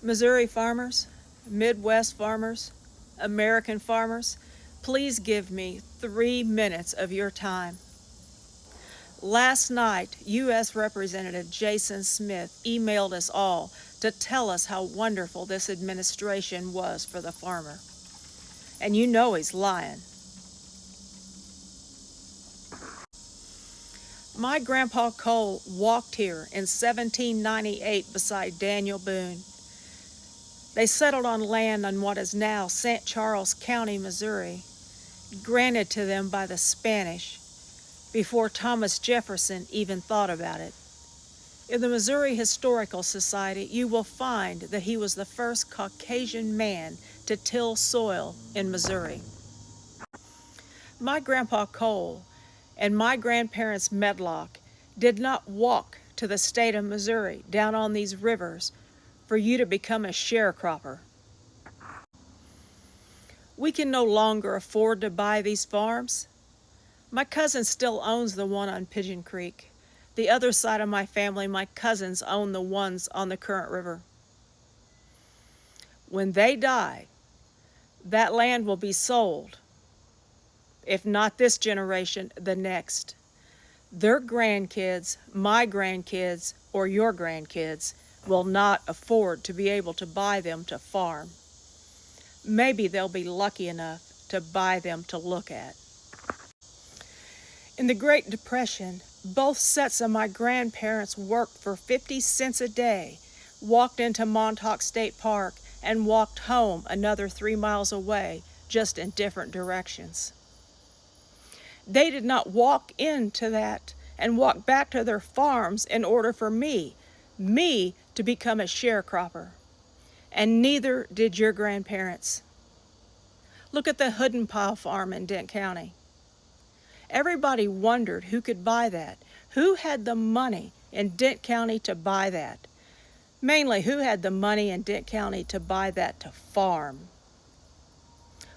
Missouri farmers, Midwest farmers, American farmers, please give me 3 minutes of your time. Last night, U.S. Representative Jason Smith emailed us all to tell us how wonderful this administration was for the farmer. And you know he's lying. My grandpa Cole walked here in 1798 beside Daniel Boone. They settled on land on what is now St. Charles County, Missouri, granted to them by the Spanish before Thomas Jefferson even thought about it. In the Missouri Historical Society, you will find that he was the first Caucasian man to till soil in Missouri. My grandpa Cole and my grandparents Medlock did not walk to the state of Missouri down on these rivers for you to become a sharecropper. We can no longer afford to buy these farms. My cousin still owns the one on Pigeon Creek. The other side of my family, my cousins own the ones on the Current River. When they die, that land will be sold. If not this generation, the next. Their grandkids, my grandkids, or your grandkids will not afford to be able to buy them to farm. Maybe they'll be lucky enough to buy them to look at. In the Great Depression, both sets of my grandparents worked for 50 cents a day, walked into Montauk State Park, and walked home another 3 miles away, just in different directions. They did not walk into that and walk back to their farms in order for me to become a sharecropper. And neither did your grandparents. Look at the Hoodenpile farm in Dent County. Everybody wondered who could buy that. Who had the money in Dent County to buy that? Mainly, who had the money in Dent County to buy that to farm?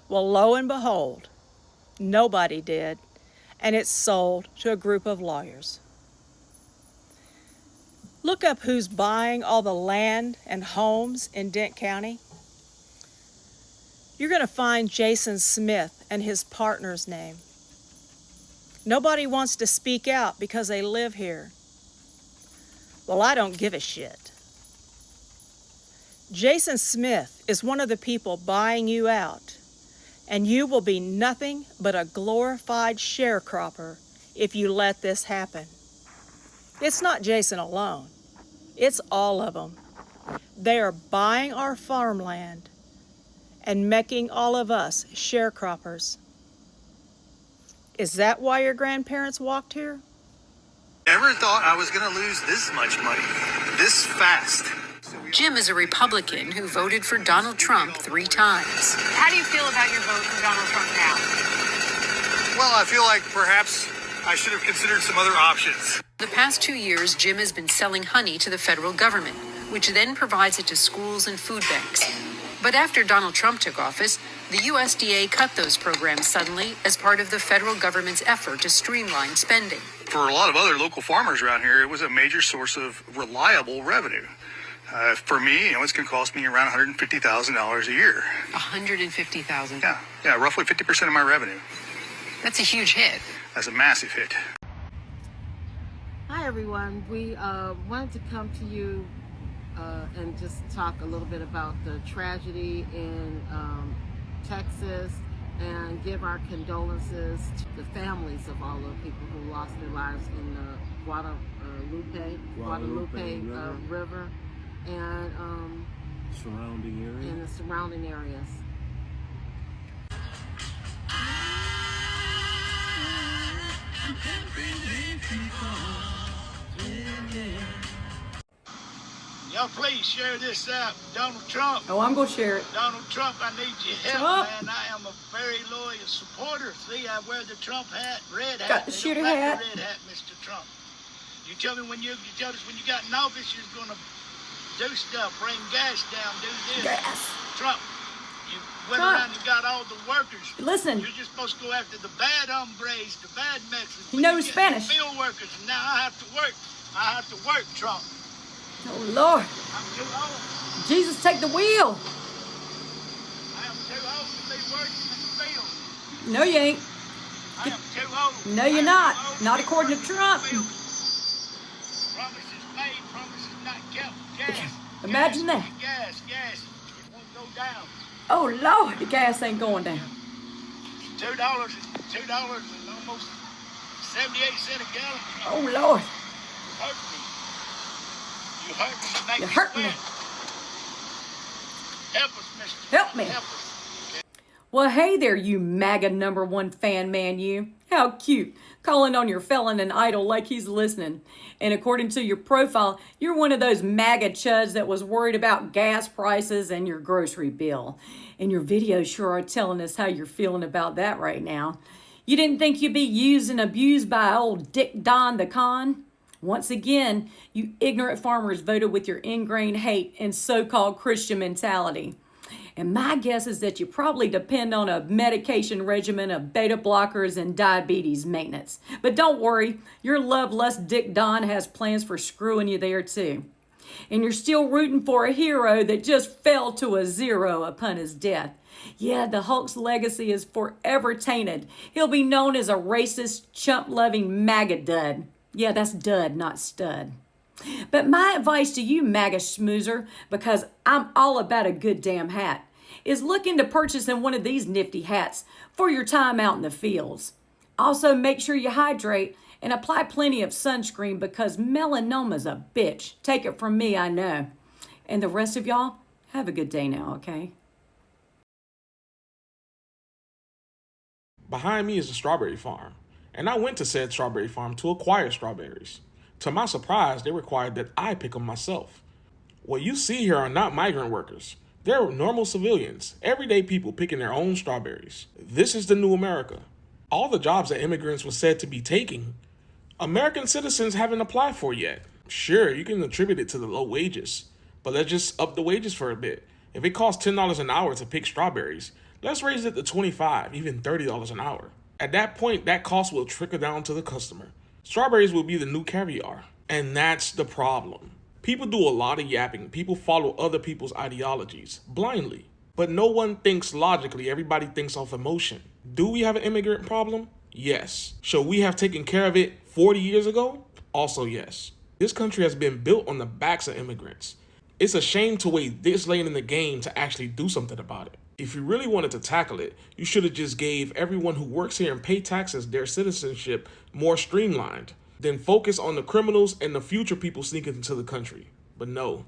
Well, lo and behold, nobody did, and it's sold to a group of lawyers. Look up who's buying all the land and homes in Dent County. You're going to find Jason Smith and his partner's name. Nobody wants to speak out because they live here. Well, I don't give a shit. Jason Smith is one of the people buying you out, and you will be nothing but a glorified sharecropper if you let this happen. It's not Jason alone. It's all of them. They are buying our farmland and making all of us sharecroppers. Is that why your grandparents walked here? Never thought I was going to lose this much money, this fast. Jim is a Republican who voted for Donald Trump 3 times. How do you feel about your vote for Donald Trump now? Well, I feel like perhaps I should have considered some other options. The past 2 years, Jim has been selling honey to the federal government, which then provides it to schools and food banks. But after Donald Trump took office, the USDA cut those programs suddenly as part of the federal government's effort to streamline spending. For a lot of other local farmers around here, it was a major source of reliable revenue. For me, it's going to cost me around $150,000 a year. $150,000? Yeah, roughly 50% of my revenue. That's a huge hit. That's a massive hit. Hi everyone, we wanted to come to you and just talk a little bit about the tragedy in Texas and give our condolences to the families of all the people who lost their lives in the Guadalupe River and in the surrounding areas. Y'all please share this out. Donald Trump. Oh, I'm going to share it. Donald Trump, I need your help, man. I am a very loyal supporter. See, I wear the Trump hat, red hat. Got the shooter hat. The red hat, Mr. Trump. You tell me when you tell us when you got in office, you're going to do stuff, bring gas down, do this. Gas. Trump, you went around and got all the workers. Listen. You're just supposed to go after the bad hombres, the bad Mexicans. He knows Spanish. The field workers. Now I have to work. I have to work, Trump. Oh, Lord. I'm too old. Jesus, take the wheel. I am too old to be working in the field. No, you ain't. I am too old. No, you're not. Not according to Trump. Promises made, promises not kept. Gas. Imagine that. Gas. It won't go down. Oh, Lord, the gas ain't going down. $2 and almost 78 cents a gallon. Oh, Lord. You hurt me. You hurt me. You hurt me. Help us, mister. Help me. Help us. Well, hey there, you MAGA #1 fan man, you. How cute. Calling on your felon and idol like he's listening. And according to your profile, you're one of those MAGA chuds that was worried about gas prices and your grocery bill. And your videos sure are telling us how you're feeling about that right now. You didn't think you'd be used and abused by old Dick Don the Con? Once again, you ignorant farmers voted with your ingrained hate and so-called Christian mentality. And my guess is that you probably depend on a medication regimen of beta blockers and diabetes maintenance. But don't worry, your love lust Dick Don has plans for screwing you there too. And you're still rooting for a hero that just fell to a zero upon his death. Yeah, the Hulk's legacy is forever tainted. He'll be known as a racist, chump-loving MAGA dud. Yeah, that's dud, not stud. But my advice to you, MAGA schmoozer, because I'm all about a good damn hat, is look into purchasing one of these nifty hats for your time out in the fields. Also, make sure you hydrate and apply plenty of sunscreen because melanoma's a bitch. Take it from me, I know. And the rest of y'all, have a good day now, okay? Behind me is a strawberry farm, and I went to said strawberry farm to acquire strawberries. To my surprise, they required that I pick them myself. What you see here are not migrant workers. They're normal civilians, everyday people picking their own strawberries. This is the new America. All the jobs that immigrants were said to be taking, American citizens haven't applied for yet. Sure, you can attribute it to the low wages, but let's just up the wages for a bit. If it costs $10 an hour to pick strawberries, let's raise it to $25, even $30 an hour. At that point, that cost will trickle down to the customer. Strawberries will be the new caviar. And that's the problem. People do a lot of yapping. People follow other people's ideologies blindly. But no one thinks logically. Everybody thinks off emotion. Do we have an immigrant problem? Yes. Should we have taken care of it 40 years ago? Also yes. This country has been built on the backs of immigrants. It's a shame to wait this late in the game to actually do something about it. If you really wanted to tackle it, you should have just gave everyone who works here and pay taxes their citizenship more streamlined. Then focus on the criminals and the future people sneaking into the country. But no,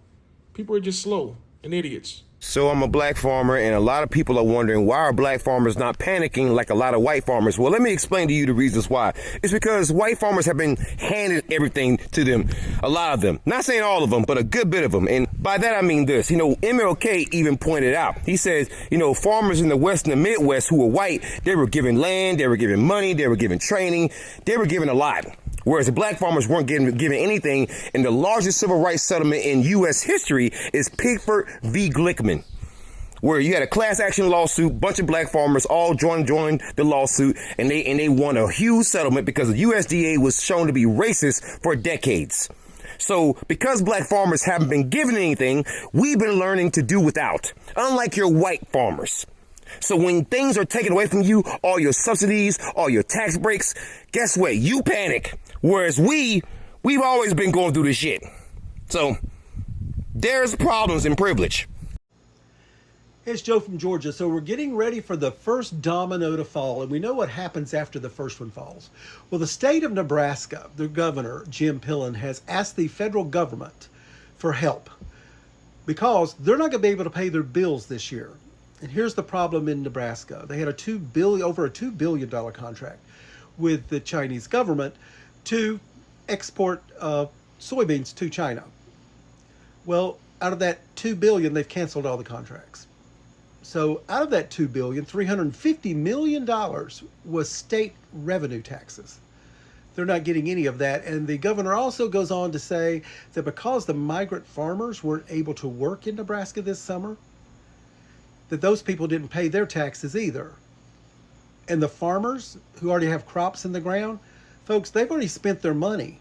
people are just slow and idiots. So I'm a black farmer, and a lot of people are wondering why are black farmers not panicking like a lot of white farmers? Well, let me explain to you the reasons why. It's because white farmers have been handed everything to them, a lot of them. Not saying all of them, but a good bit of them. And by that I mean this. MLK even pointed out, he says, farmers in the West and the Midwest who were white, they were given land, they were given money, they were given training, they were given a lot. Whereas the black farmers weren't given anything, and the largest civil rights settlement in U.S. history is Pickford v. Glickman, where you had a class action lawsuit, bunch of black farmers all joined the lawsuit, and they won a huge settlement because the USDA was shown to be racist for decades. So because black farmers haven't been given anything, we've been learning to do without, unlike your white farmers. So when things are taken away from you, all your subsidies, all your tax breaks, guess what? You panic. Whereas we've always been going through this shit. So there's problems in privilege. Hey, it's Joe from Georgia. So we're getting ready for the first domino to fall, and we know what happens after the first one falls. Well, the state of Nebraska, the governor, Jim Pillen, has asked the federal government for help because they're not going to be able to pay their bills this year. And here's the problem in Nebraska. They had over a $2 billion contract with the Chinese government to export soybeans to China. Well, out of that $2 billion, they've canceled all the contracts. So out of that $2 billion, $350 million was state revenue taxes. They're not getting any of that. And the governor also goes on to say that because the migrant farmers weren't able to work in Nebraska this summer, that those people didn't pay their taxes either. And the farmers who already have crops in the ground, folks, they've already spent their money.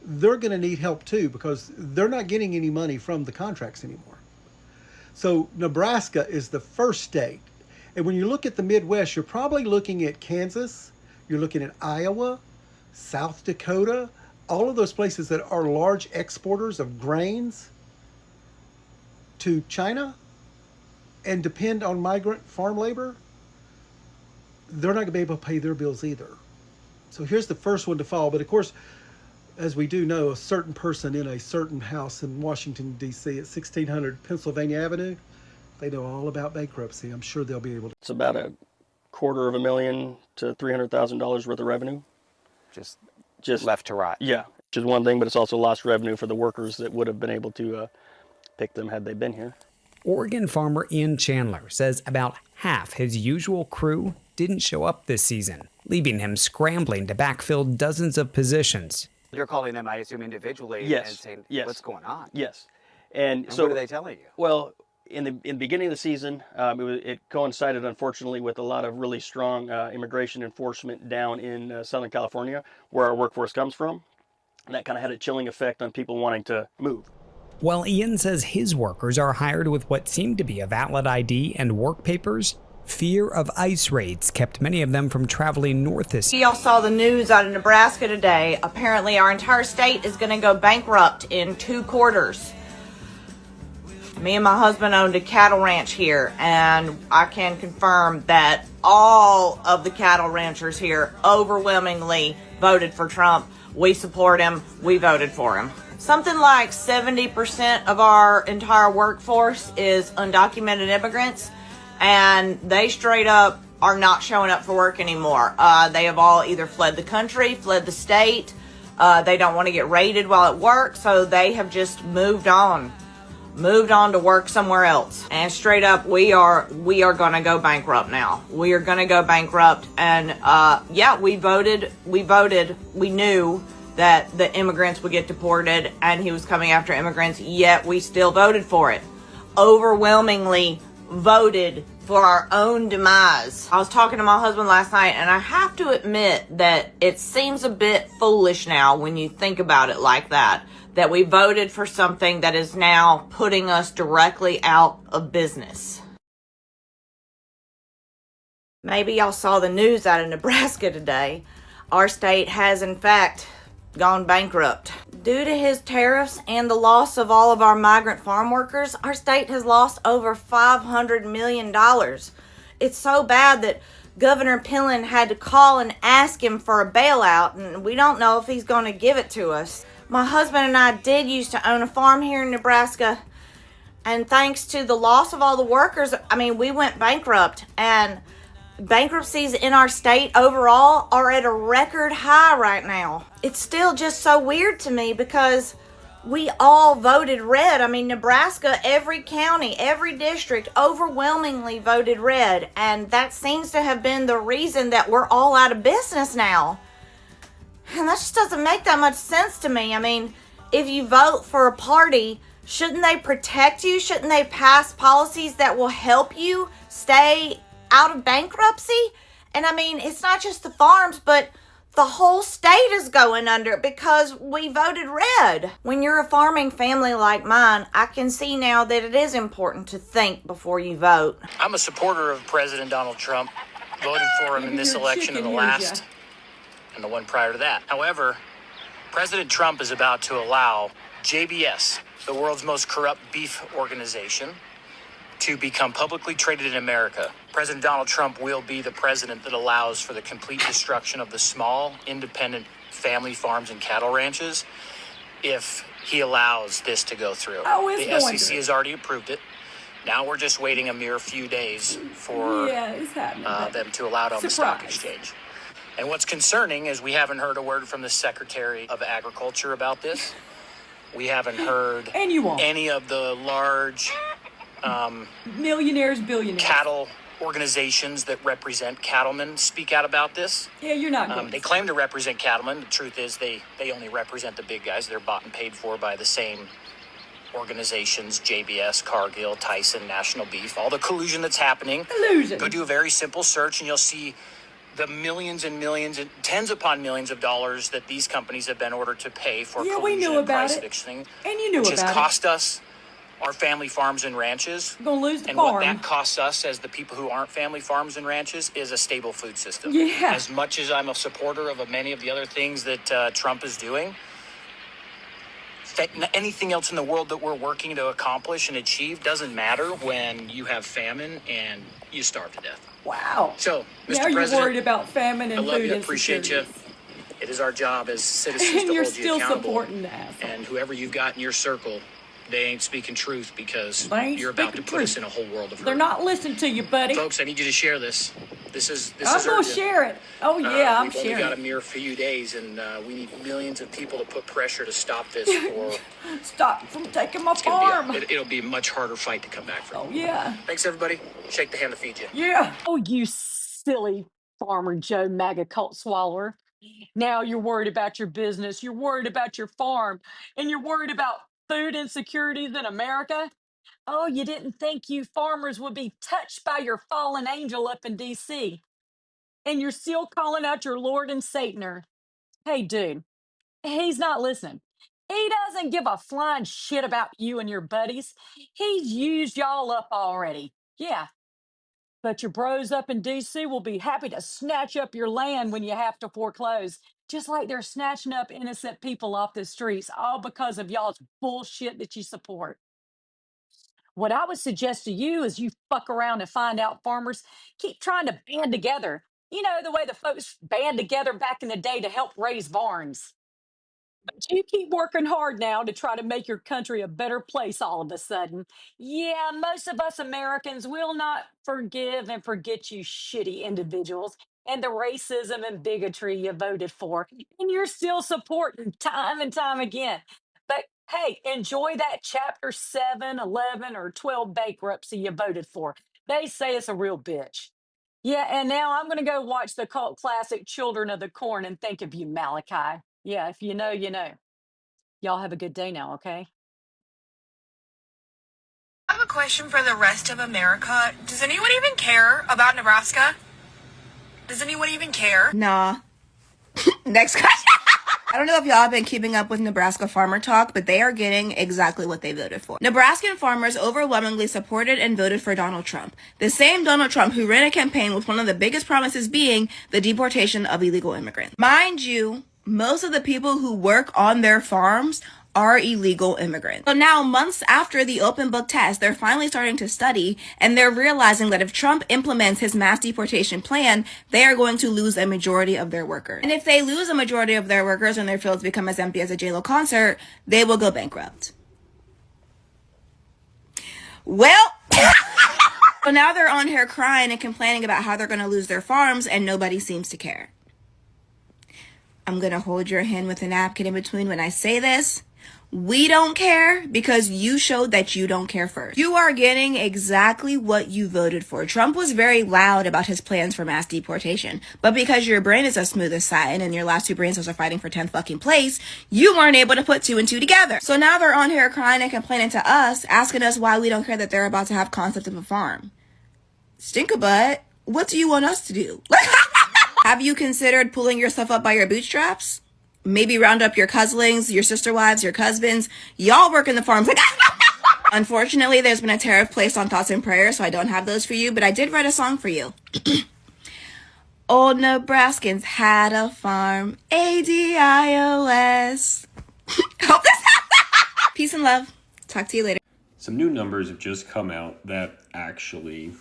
They're going to need help too because they're not getting any money from the contracts anymore. So Nebraska is the first state. And when you look at the Midwest, you're probably looking at Kansas, you're looking at Iowa, South Dakota, all of those places that are large exporters of grains to China and depend on migrant farm labor. They're not going to be able to pay their bills either. So here's the first one to fall. But of course, as we do know, a certain person in a certain house in Washington, D.C. at 1600 Pennsylvania Avenue, they know all about bankruptcy. I'm sure they'll be able to. It's about $250,000 to $300,000 worth of revenue. Just left to right. Yeah, which is one thing, but it's also lost revenue for the workers that would have been able to pick them had they been here. Oregon farmer Ian Chandler says about half his usual crew didn't show up this season, leaving him scrambling to backfill dozens of positions. You're calling them, I assume, individually and saying, yes. What's going on? Yes. And so what are they telling you? Well, in the beginning of the season, it coincided, unfortunately, with a lot of really strong immigration enforcement down in Southern California, where our workforce comes from. And that kind of had a chilling effect on people wanting to move. While Ian says his workers are hired with what seemed to be a valid ID and work papers, fear of ICE raids kept many of them from traveling north this year. Y'all saw the news out of Nebraska today. Apparently our entire state is going to go bankrupt in 2 quarters. Me and my husband owned a cattle ranch here, and I can confirm that all of the cattle ranchers here overwhelmingly voted for Trump. We support him. We voted for him. Something like 70% of our entire workforce is undocumented immigrants, and they straight up are not showing up for work anymore. They have all either fled the country, fled the state. They don't want to get raided while at work, so they have just moved on to work somewhere else. And straight up, we are going to go bankrupt now. We are going to go bankrupt. And we voted. We knew that the immigrants would get deported and he was coming after immigrants, yet we still voted for it. Overwhelmingly voted for our own demise. I was talking to my husband last night, and I have to admit that it seems a bit foolish now when you think about it like that we voted for something that is now putting us directly out of business. Maybe y'all saw the news out of Nebraska today. Our state has, in fact, gone bankrupt. Due to his tariffs and the loss of all of our migrant farm workers, our state has lost over $500 million. It's so bad that Governor Pillen had to call and ask him for a bailout, and we don't know if he's going to give it to us. My husband and I did used to own a farm here in Nebraska, and thanks to the loss of all the workers, we went bankrupt, and bankruptcies in our state overall are at a record high right now. It's still just so weird to me because we all voted red. Nebraska, every county, every district overwhelmingly voted red, and that seems to have been the reason that we're all out of business now. And that just doesn't make that much sense to me. If you vote for a party, shouldn't they protect you? Shouldn't they pass policies that will help you stay out of bankruptcy? And it's not just the farms, but the whole state is going under because we voted red. When you're a farming family like mine, I can see now that it is important to think before you vote. I'm a supporter of President Donald Trump. Voted for him in this election and the last, and the one prior to that. However, President Trump is about to allow JBS, the world's most corrupt beef organization, to become publicly traded in America. President Donald Trump will be the president that allows for the complete destruction of the small, independent family farms and cattle ranches if he allows this to go through. The SEC has already approved it. Now we're just waiting a mere few days for them to allow it on the stock exchange. And what's concerning is we haven't heard a word from the Secretary of Agriculture about this. We haven't heard any of the large millionaires, billionaires, cattle organizations that represent cattlemen speak out about this. Yeah, you're not going. They claim to represent cattlemen. The truth is they only represent the big guys. They're bought and paid for by the same organizations, JBS, Cargill, Tyson, National Beef, all the collusion that's happening. Collusion. Go do a very simple search and you'll see the millions and millions and tens upon millions of dollars that these companies have been ordered to pay for collusion and price fixing. And you knew which has cost us our family farms and ranches. You're gonna lose the And farm. what that costs us as the people who aren't family farms and ranches is a stable food system. Yeah. As much as I'm a supporter of many of the other things that Trump is doing, anything else in the world that we're working to accomplish and achieve doesn't matter when you have famine and you starve to death. Wow. So, Mr. Now President, you're worried about famine and I love food you, appreciate you. insecurities. It is our job as citizens And to you're hold you still accountable. supporting the asshole. And whoever you've got in your circle, they ain't speaking truth because They ain't you're about to speaking put us truth. in a whole world of hurt. They're not listening to you, buddy. Folks, I need you to share this. This is I'm gonna urgent. share it. Oh yeah, I'm We've only got a sharing. mere few days, and we need millions of people to put pressure to stop this, or Stop from taking my it's gonna farm. it'll be a much harder fight to come back from. Oh yeah. Thanks, everybody. Shake the hand to feed you. Yeah. Oh, you silly Farmer Joe MAGA cult swallower. Now you're worried about your business, you're worried about your farm, and you're worried about food insecurities in America. Oh, you didn't think you farmers would be touched by your fallen angel up in DC. And you're still calling out your Lord and Sataner. Hey, dude, he's not listening. He doesn't give a flying shit about you and your buddies. He's used y'all up already. Yeah, but your bros up in DC will be happy to snatch up your land when you have to foreclose, just like they're snatching up innocent people off the streets, all because of y'all's bullshit that you support. What I would suggest to you is you fuck around and find out farmers keep trying to band together. You know, the way the folks band together back in the day to help raise barns. You keep working hard now to try to make your country a better place all of a sudden. Yeah, most of us Americans will not forgive and forget you shitty individuals and the racism and bigotry you voted for. And you're still supporting time and time again. But hey, enjoy that chapter 7, 11, or 12 bankruptcy you voted for. They say it's a real bitch. Yeah, and now I'm going to go watch the cult classic Children of the Corn and think of you, Malachi. Yeah, if you know, you know. Y'all have a good day now, okay? I have a question for the rest of America. Does anyone even care about Nebraska? Does anyone even care? Nah. Next question. I don't know if y'all have been keeping up with Nebraska farmer talk, but they are getting exactly what they voted for. Nebraskan farmers overwhelmingly supported and voted for Donald Trump. The same Donald Trump who ran a campaign with one of the biggest promises being the deportation of illegal immigrants. Mind you, most of the people who work on their farms are illegal immigrants. So now, months after the open book test, they're finally starting to study, and they're realizing that if Trump implements his mass deportation plan, they are going to lose a majority of their workers. And if they lose a majority of their workers and their fields become as empty as a J-Lo concert, they will go bankrupt. Well, so now they're on here crying and complaining about how they're going to lose their farms, and nobody seems to care. I'm going to hold your hand with a napkin in between when I say this. We don't care because you showed that you don't care first. You are getting exactly what you voted for. Trump was very loud about his plans for mass deportation, but because your brain is as smooth as satin and your last two brain cells are fighting for 10th fucking place, you weren't able to put 2 and 2 together. So now they're on here crying and complaining to us, asking us why we don't care that they're about to have concept of a farm. Stinkabutt, what do you want us to do? Have you considered pulling yourself up by your bootstraps? Maybe round up your couslings, your sister wives, your husbands. Y'all work in the farms. Unfortunately, there's been a tariff placed on thoughts and prayers, so I don't have those for you, but I did write a song for you. Old Nebraskans had a farm. ADIOS. Hope this. Peace and love. Talk to you later. Some new numbers have just come out that actually,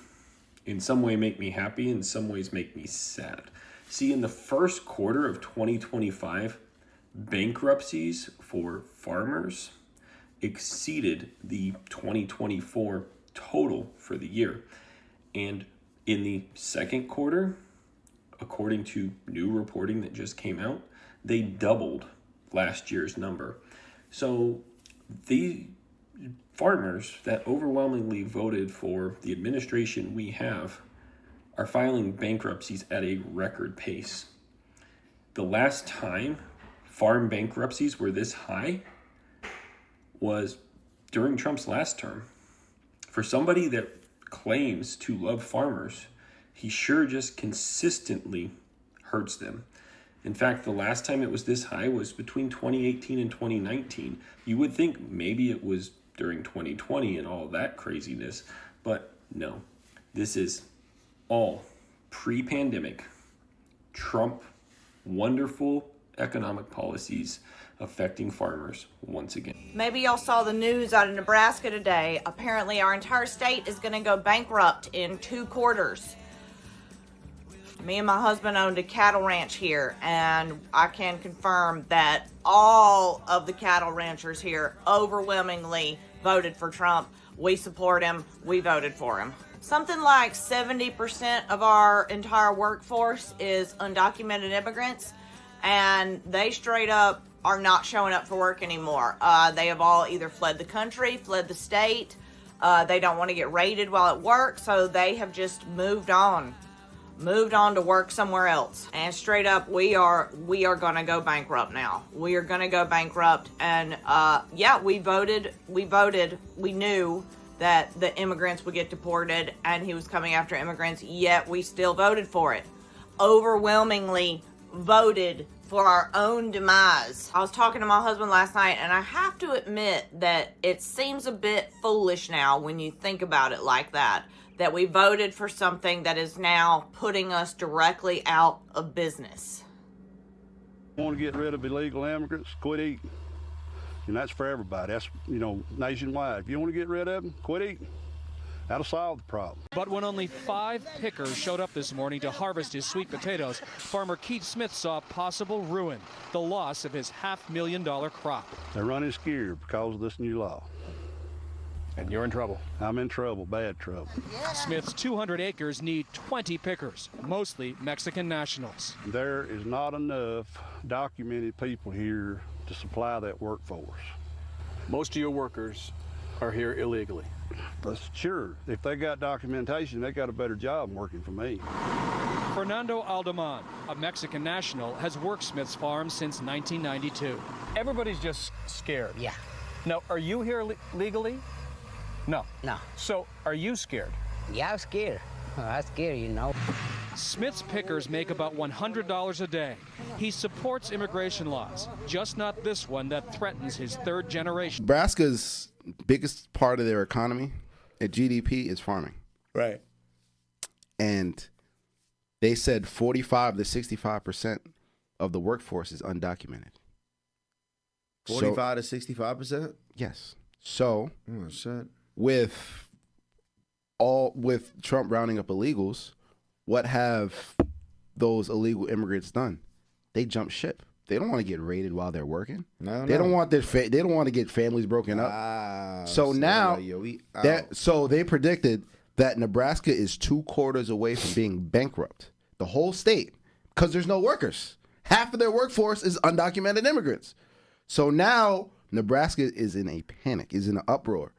in some way, make me happy, in some ways make me sad. See, in the first quarter of 2025, bankruptcies for farmers exceeded the 2024 total for the year. And in the second quarter, according to new reporting that just came out, they doubled last year's number. So the farmers that overwhelmingly voted for the administration we have are filing bankruptcies at a record pace. The last time farm bankruptcies were this high was during Trump's last term. For somebody that claims to love farmers, he sure just consistently hurts them. In fact, the last time it was this high was between 2018 and 2019. You would think maybe it was during 2020 and all that craziness. But no, this is all pre-pandemic Trump wonderful economic policies affecting farmers once again. Maybe y'all saw the news out of Nebraska today. Apparently our entire state is going to go bankrupt in 2 quarters. Me and my husband owned a cattle ranch here, and I can confirm that all of the cattle ranchers here overwhelmingly voted for Trump. We support him. We voted for him. Something like 70% of our entire workforce is undocumented immigrants, and they straight up are not showing up for work anymore. They have all either fled the country, fled the state. They don't want to get raided while at work, so they have just moved on to work somewhere else. And straight up, we are gonna go bankrupt now. We are gonna go bankrupt. And yeah, we voted. We knew that the immigrants would get deported and he was coming after immigrants, yet we still voted for it. Overwhelmingly voted for our own demise. I was talking to my husband last night, and I have to admit that it seems a bit foolish now when you think about it like that we voted for something that is now putting us directly out of business. Want to get rid of illegal immigrants, quit eating. And that's for everybody. That's, nationwide. If you want to get rid of them, quit eating. That'll solve the problem. But when only 5 pickers showed up this morning to harvest his sweet potatoes, farmer Keith Smith saw possible ruin, the loss of his $500,000 crop. They're running scared because of this new law. And you're in trouble. I'm in trouble, bad trouble. Smith's 200 acres need 20 pickers, mostly Mexican nationals. There is not enough documented people here to supply that workforce. Most of your workers are here illegally. But sure, if they got documentation, they got a better job working for me. Fernando Aldeman, a Mexican national, has worked Smith's farm since 1992. Everybody's just scared. Yeah. Now, are you here legally? No. No. So, are you scared? Yeah, I'm scared. I'm scared, Smith's pickers make about $100 a day. He supports immigration laws, just not this one that threatens his 3rd generation. Nebraska's biggest part of their economy at GDP is farming. Right. And they said 45 to 65% of the workforce is undocumented. 45 to 65%? Yes. So, oh, shit. with Trump rounding up illegals, what have those illegal immigrants done? They jump ship. They don't want to get raided while they're working. They don't want they don't want to get families broken up. So now so they predicted that Nebraska is 2 quarters away from being bankrupt. The whole state, because there's no workers. Half of their workforce is undocumented immigrants. So now Nebraska is in a panic, is in an uproar.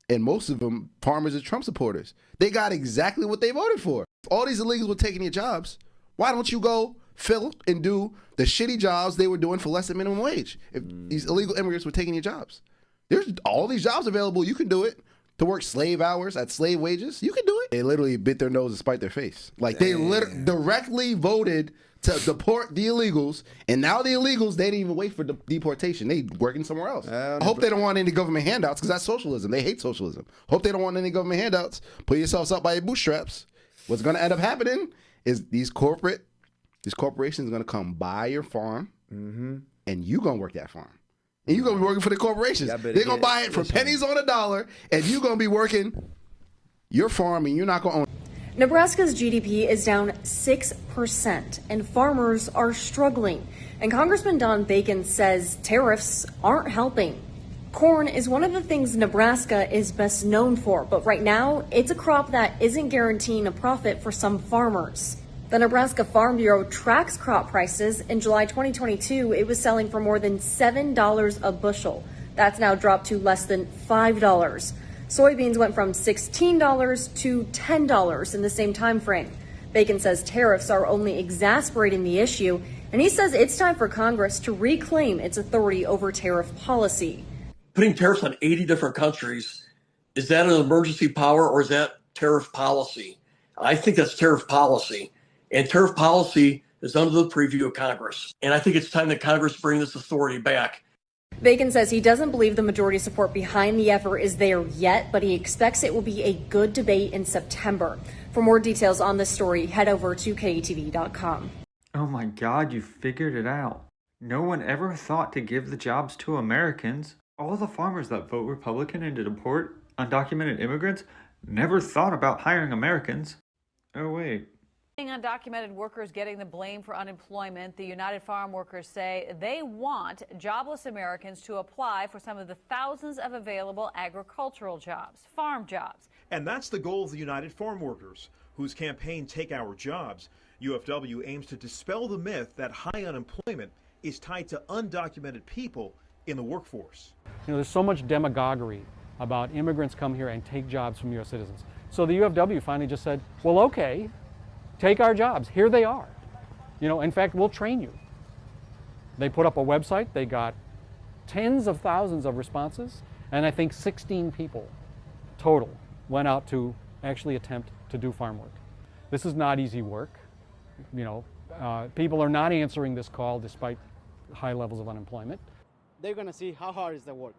And most of them, farmers are Trump supporters. They got exactly what they voted for. If all these illegals were taking your jobs, why don't you go fill and do the shitty jobs they were doing for less than minimum wage? If these illegal immigrants were taking your jobs. There's all these jobs available. You can do it. To work slave hours at slave wages, you can do it. They literally bit their nose and spite their face. Like, they directly voted to deport the illegals, and now the illegals, they didn't even wait for deportation. They working somewhere else. I hope they don't want any government handouts, because that's socialism. They hate socialism. Hope they don't want any government handouts. Put yourselves up by your bootstraps. What's going to end up happening is these corporations are going to come buy your farm, and you going to work that farm. And you're going to be working for the corporations. They're going to buy it for pennies on a dollar, and you're going to be working your farm, and you're not going to own it. Nebraska's GDP is down 6%, and farmers are struggling. And Congressman Don Bacon says tariffs aren't helping. Corn is one of the things Nebraska is best known for, but right now, it's a crop that isn't guaranteeing a profit for some farmers. The Nebraska Farm Bureau tracks crop prices. In July 2022, it was selling for more than $7 a bushel. That's now dropped to less than $5. Soybeans went from $16 to $10 in the same time frame. Bacon says tariffs are only exacerbating the issue, and he says it's time for Congress to reclaim its authority over tariff policy. Putting tariffs on 80 different countries, is that an emergency power or is that tariff policy? I think that's tariff policy. And tariff policy is under the purview of Congress. And I think it's time that Congress bring this authority back. Bacon says he doesn't believe the majority support behind the effort is there yet, but he expects it will be a good debate in September. For more details on this story, head over to KETV.com. Oh my God, you figured it out. No one ever thought to give the jobs to Americans. All the farmers that vote Republican and to deport undocumented immigrants never thought about hiring Americans. Oh wait. Undocumented workers getting the blame for unemployment, the United Farm Workers say they want jobless Americans to apply for some of the thousands of available agricultural jobs, farm jobs. And that's the goal of the United Farm Workers, whose campaign Take Our Jobs. UFW aims to dispel the myth that high unemployment is tied to undocumented people in the workforce. You know, there's so much demagoguery about immigrants come here and take jobs from U.S. citizens. So the UFW finally just said, well, okay, take our jobs. Here they are. You know, in fact, we'll train you. They put up a website. They got tens of thousands of responses, and I think 16 people total went out to actually attempt to do farm work. This is not easy work. You know, people are not answering this call despite high levels of unemployment. They're going to see how hard is the work.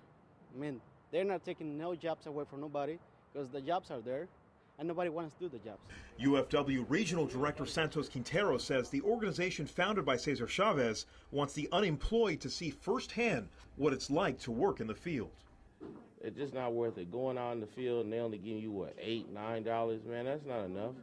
I mean, they're not taking no jobs away from nobody because the jobs are there and nobody wants to do the jobs. UFW Regional Director Santos Quintero says the organization founded by Cesar Chavez wants the unemployed to see firsthand what it's like to work in the field. It's just not worth it. Going out in the field and they only give you, what, $8, $9? Man, that's not enough.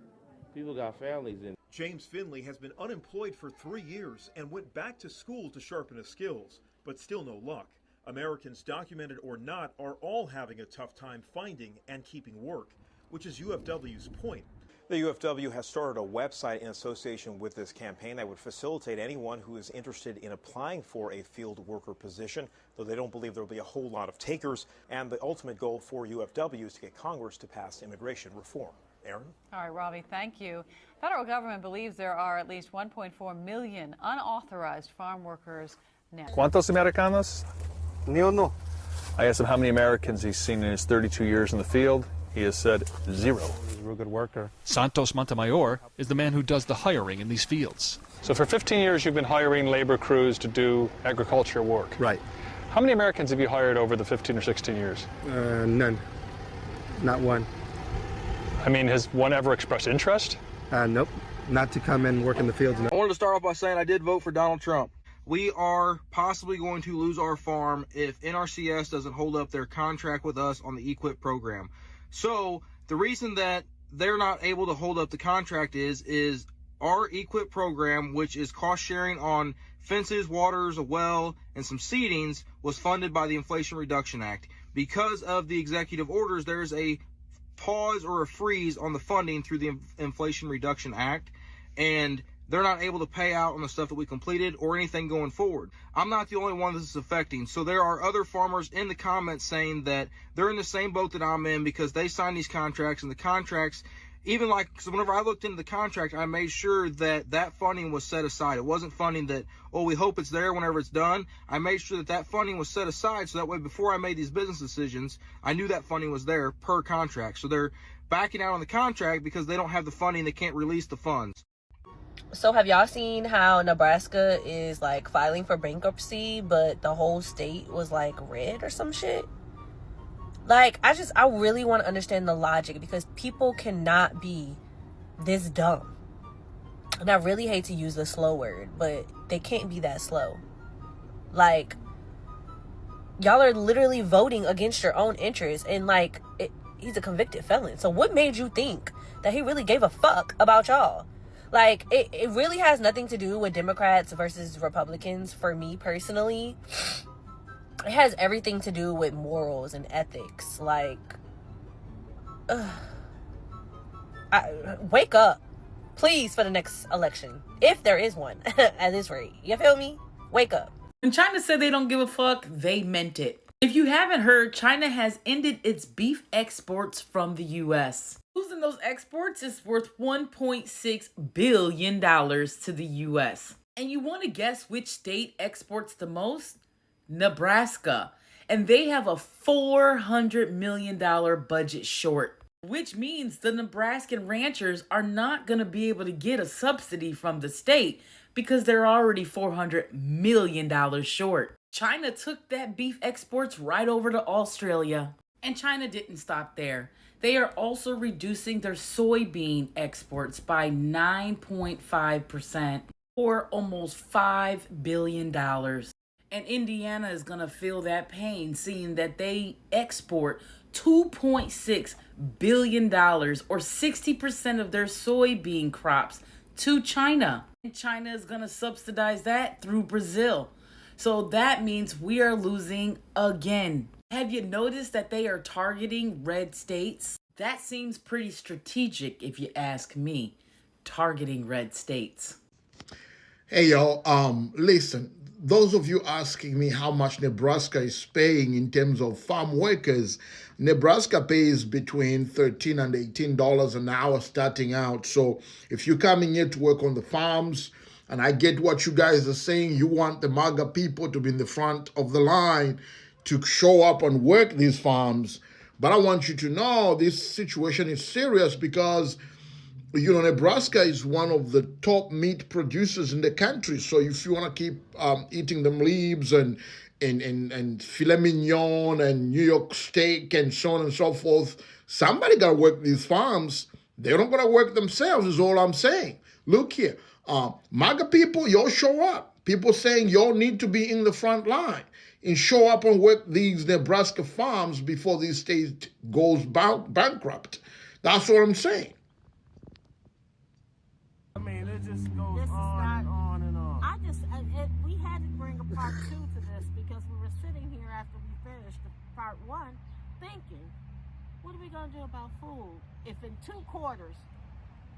People got families in. James Finley has been unemployed for 3 years and went back to school to sharpen his skills, but still no luck. Americans, documented or not, are all having a tough time finding and keeping work, which is UFW's point. The UFW has started a website in association with this campaign that would facilitate anyone who is interested in applying for a field worker position, though they don't believe there will be a whole lot of takers. And the ultimate goal for UFW is to get Congress to pass immigration reform. Aaron? All right, Robbie, thank you. Federal government believes there are at least 1.4 million unauthorized farm workers now. ¿Cuántos americanos? Ni uno. I asked him how many Americans he's seen in his 32 years in the field. He has said 0. He's a real good worker. Santos Montemayor is the man who does the hiring in these fields. So for 15 years, you've been hiring labor crews to do agriculture work. Right. How many Americans have you hired over the 15 or 16 years? None. Not one. I mean, has one ever expressed interest? Nope. Not to come and work in the fields. No. I wanted to start off by saying I did vote for Donald Trump. We are possibly going to lose our farm if NRCS doesn't hold up their contract with us on the EQIP program. So the reason that they're not able to hold up the contract is our EQIP program, which is cost sharing on fences, waters, a well, and some seedings, was funded by the Inflation Reduction Act. Because of the executive orders, there's a pause or a freeze on the funding through the Inflation Reduction Act, and they're not able to pay out on the stuff that we completed or anything going forward. I'm not the only one this is affecting. So there are other farmers in the comments saying that they're in the same boat that I'm in because they signed these contracts, and the contracts, even like, so whenever I looked into the contract, I made sure that that funding was set aside. It wasn't funding that, oh, we hope it's there whenever it's done. I made sure that that funding was set aside so that way before I made these business decisions, I knew that funding was there per contract. So they're backing out on the contract because they don't have the funding. They can't release the funds. So have y'all seen how Nebraska is like filing for bankruptcy, but the whole state was like red or some shit? Like, I really want to understand the logic, because people cannot be this dumb. And I really hate to use the slow word, but they can't be that slow. Like, y'all are literally voting against your own interests, and like, he's a convicted felon. So what made you think that he really gave a fuck about y'all? Like, it really has nothing to do with Democrats versus Republicans for me personally. It has everything to do with morals and ethics. Like, wake up, please, for the next election. If there is one, at this rate. You feel me? Wake up. When China said they don't give a fuck, they meant it. If you haven't heard, China has ended its beef exports from the U.S. Losing those exports is worth $1.6 billion to the U.S. And you want to guess which state exports the most? Nebraska. And they have a $400 million budget short, which means the Nebraskan ranchers are not going to be able to get a subsidy from the state because they're already $400 million short. China took that beef exports right over to Australia. And China didn't stop there. They are also reducing their soybean exports by 9.5%, or almost $5 billion. And Indiana is going to feel that pain, seeing that they export $2.6 billion, or 60% of their soybean crops, to China. And China is going to subsidize that through Brazil. So that means we are losing again. Have you noticed that they are targeting red states? That seems pretty strategic if you ask me, targeting red states. Hey y'all, listen, those of you asking me how much Nebraska is paying in terms of farm workers, Nebraska pays between $13 and $18 an hour starting out. So if you're coming here to work on the farms, and I get what you guys are saying, you want the MAGA people to be in the front of the line to show up and work these farms. But I want you to know this situation is serious because, you know, Nebraska is one of the top meat producers in the country. So if you want to keep eating them leaves and filet mignon and New York steak and so on and so forth, somebody got to work these farms. They're not going to work themselves is all I'm saying. Look here, MAGA people, y'all show up. People saying y'all need to be in the front line and show up and work these Nebraska farms before this state goes bankrupt. That's what I'm saying. I mean, it just goes on and on and on. We had to bring a part 2 to this because we were sitting here after we finished part 1 thinking, what are we going to do about food if in 2 quarters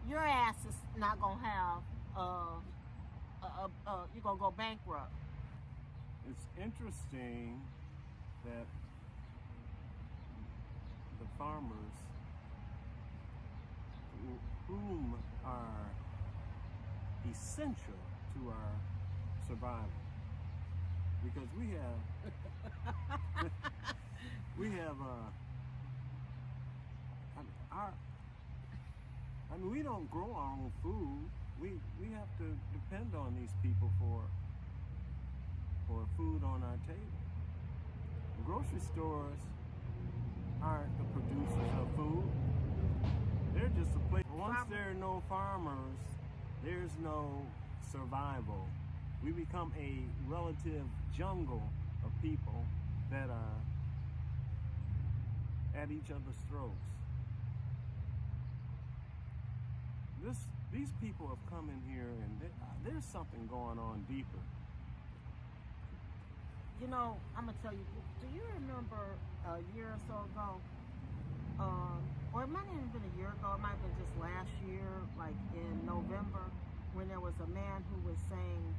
your ass is not going to have, you're going to go bankrupt. It's interesting that the farmers whom are essential to our survival, because we have we don't grow our own food. We have to depend on these people for food on our table. Grocery stores aren't the producers of food. They're just a place. Once there are no farmers, there's no survival. We become a relative jungle of people that are at each other's throats. These people have come in here and there's something going on deeper. You know, I'm going to tell you, do you remember a year or so ago, or it might not have been a year ago, it might have been just last year, like in November, when there was a man who was saying,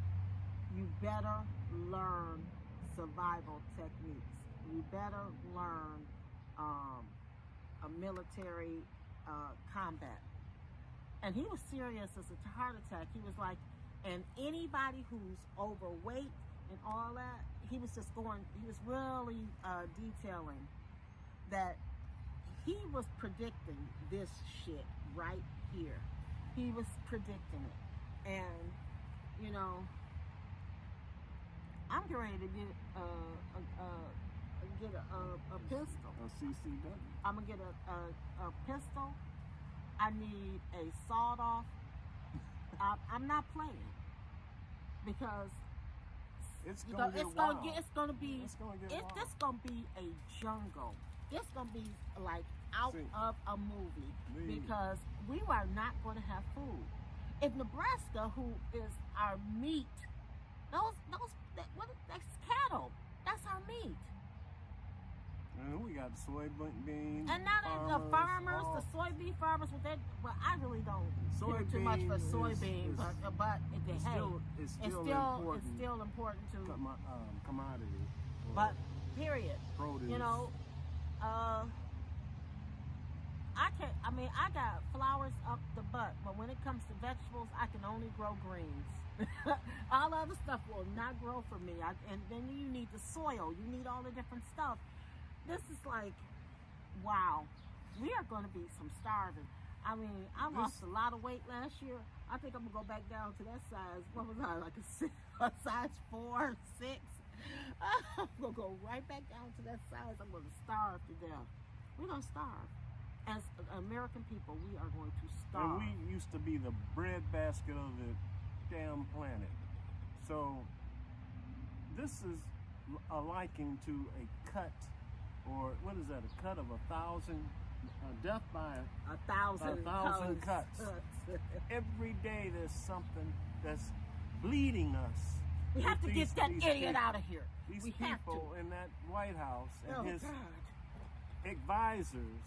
you better learn survival techniques. You better learn a military combat. And he was serious as a heart attack. He was like, and anybody who's overweight and all that, he was really detailing that he was predicting this shit right here. He was predicting it. And, you know, I'm getting ready to get a pistol. A CCW. I'm going to get a pistol. I need a sawed-off. I'm not playing because it's gonna be a jungle. It's gonna be like out of a movie because we are not going to have food. If Nebraska, who is our meat, that's cattle. That's our meat. And we got soybean and now the farmers, the soybean farmers, well, I really don't care too much for soybeans, but it's still important to commodity. But period. Produce. You know, I got flowers up the butt, but when it comes to vegetables, I can only grow greens. All other stuff will not grow for me. And then you need the soil. You need all the different stuff. This is like, wow, we are going to be some starving. I mean, I lost a lot of weight last year. I think I'm going to go back down to that size. What was I, like a size 4, 6? I'm going to go right back down to that size. I'm going to starve to death. We're going to starve. As American people, we are going to starve. And we used to be the breadbasket of the damn planet. So this is a liking to a cut, or what is that, a cut of 1,000, death by a thousand cuts. Every day there's something that's bleeding us. We have to get that idiot out of here. These we people in that White House and his God. advisors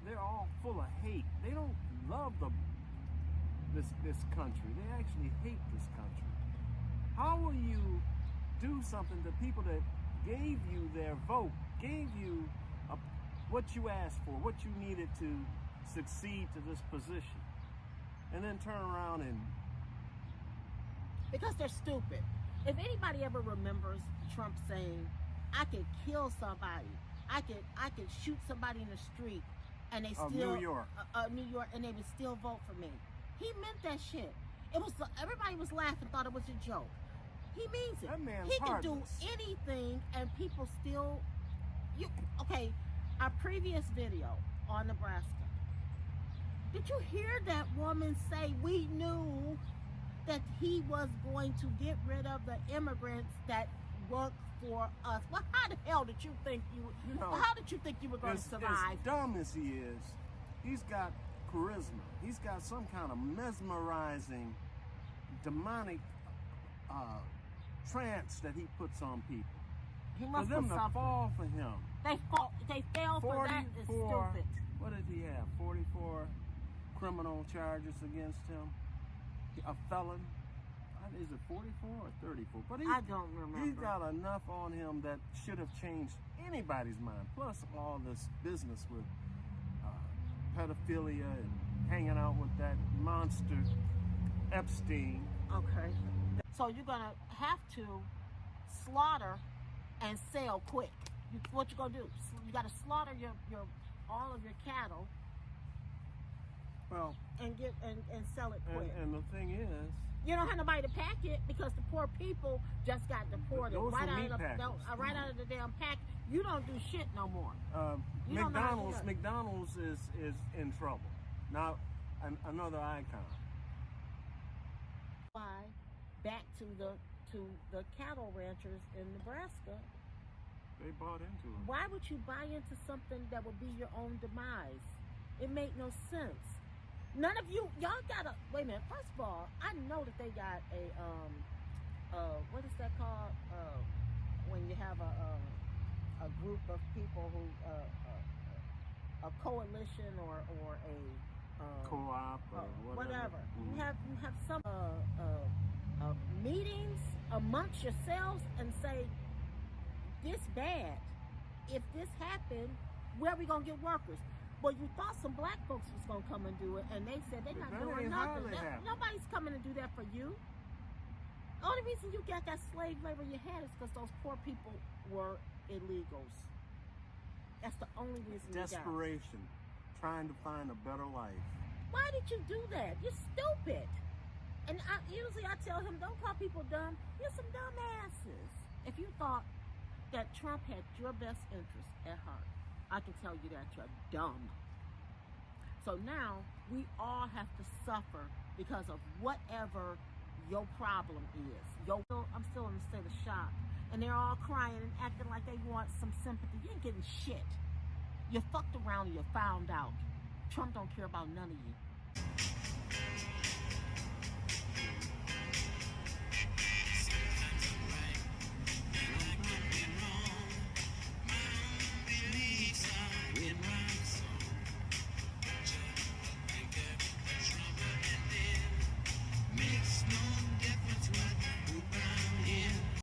they're all full of hate. They don't love this country. They actually hate this country. How will you do something to people that gave you their vote, gave you what you asked for, what you needed to succeed to this position, and then turn around and... Because they're stupid. If anybody ever remembers Trump saying, I could kill somebody, I could shoot somebody in the street, and they still... New York. New York, and they would still vote for me. He meant that shit. It was, everybody was laughing, thought it was a joke. He means it. That man's he can heartless. do anything, and people still... Okay, our previous video on Nebraska. Did you hear that woman say, we knew that he was going to get rid of the immigrants that work for us? Well, how the hell did you think how did you think you were going to survive? As dumb as he is, he's got charisma. He's got some kind of mesmerizing, demonic trance that he puts on people. He must for them have to something. fall for him. They fell for that. It's stupid. What did he have? 44 criminal charges against him. A felon. Is it 44 or 34? But I don't remember. He's got enough on him that should have changed anybody's mind. Plus all this business with pedophilia and hanging out with that monster Epstein. Okay. So you're gonna have to slaughter and sell quick. What you gonna do? You gotta slaughter your all of your cattle. Well, and sell it quick. And the thing is, you don't have nobody to pack it because the poor people just got deported right out of the damn pack. You don't do shit no more. McDonald's is in trouble. Now, another icon. Why? Back to the cattle ranchers in Nebraska. They bought into it. Why would you buy into something that would be your own demise? It made no sense. None of y'all gotta, wait a minute, first of all, I know that they got a, what is that called, when you have a group of people who, a coalition or a, co-op or whatever. You have some, meetings amongst yourselves and say, this bad, if this happened, where are we gonna get workers? Well, you thought some black folks was going to come and do it, and they said they're not doing nothing. Nobody's coming to do that for you. The only reason you got that slave labor you had is because those poor people were illegals. That's the only reason you got it. Desperation, trying to find a better life. Why did you do that? You're stupid. And usually I tell him, don't call people dumb. You're some dumbasses. If you thought that Trump had your best interest at heart, I can tell you that you're dumb. So now we all have to suffer because of whatever your problem is. I'm still in a state of shock. And they're all crying and acting like they want some sympathy. You ain't getting shit. You fucked around and you found out. Trump don't care about none of you.